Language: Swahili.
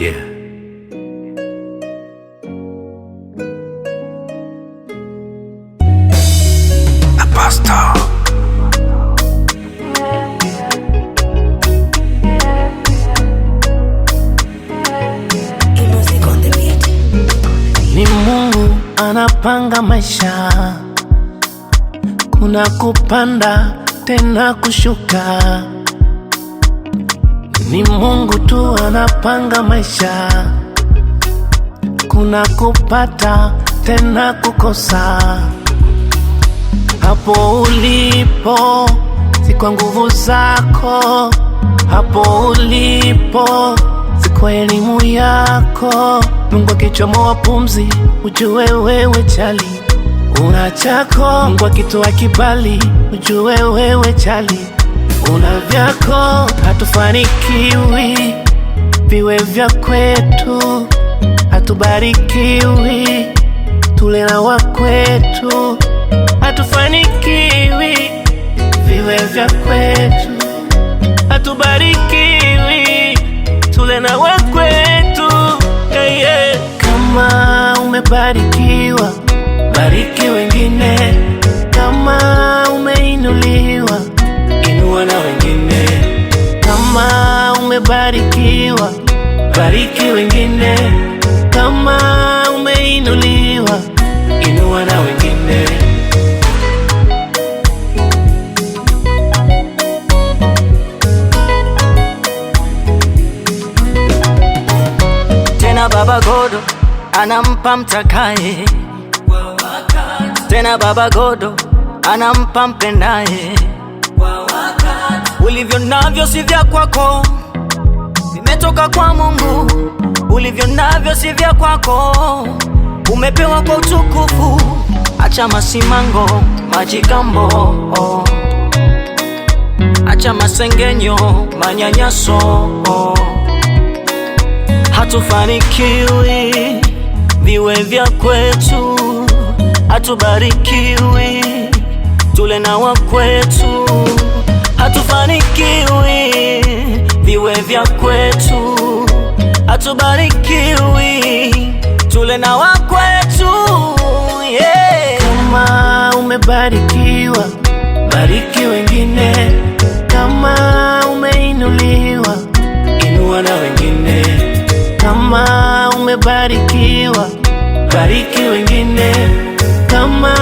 Yeah. Apostle. Ni Mungu anapanga maisha, kuna kupanda tena kushuka. Ni Mungu tu anapanga maisha, kuna kupata tena kukosa. Hapo ulipo si kwa nguvu zako, hapo ulipo si kwa elimu yako. Mungu akichomoa pumzi, ujue wewe chali una chako. Mungu akitoa kibali, ujue wewe chali una vyako. Hatufanikiwi viwe vya kwetu, hatubarikiwi tule na wa kwetu. Hatufanikiwi viwe vya kwetu, hatubarikiwi tule na wa kwetu. Yeah, yeah. Kama umebarikiwa, bariki wengine. Kama umeinuliwa, inua na wengine. Kama umebarikiwa, bariki wengine. Kama umeinuliwa, inua na wengine. Tena Baba Godo anampa mtakaye, tena Baba Godo anampa mpendaye. Ulivyo navyo si vya kwako, vimetoka kwa Mungu. Ulivyo navyo si vya kwako, umepewa kwa utukufu. Acha masimango, majigambo, acha masengenyo, manyanyaso. Hatufanikiwi viwe vya kwetu, hatubarikiwi tule na wa kwetu. Hatufanikiwi viwe vya kwetu, hatubarikiwi tule na wa kwetu. Yeah. Kama umebarikiwa, bariki wengine. Kama umeinuliwa, inua na wengine. Kama umebarikiwa, bariki wengine. Kama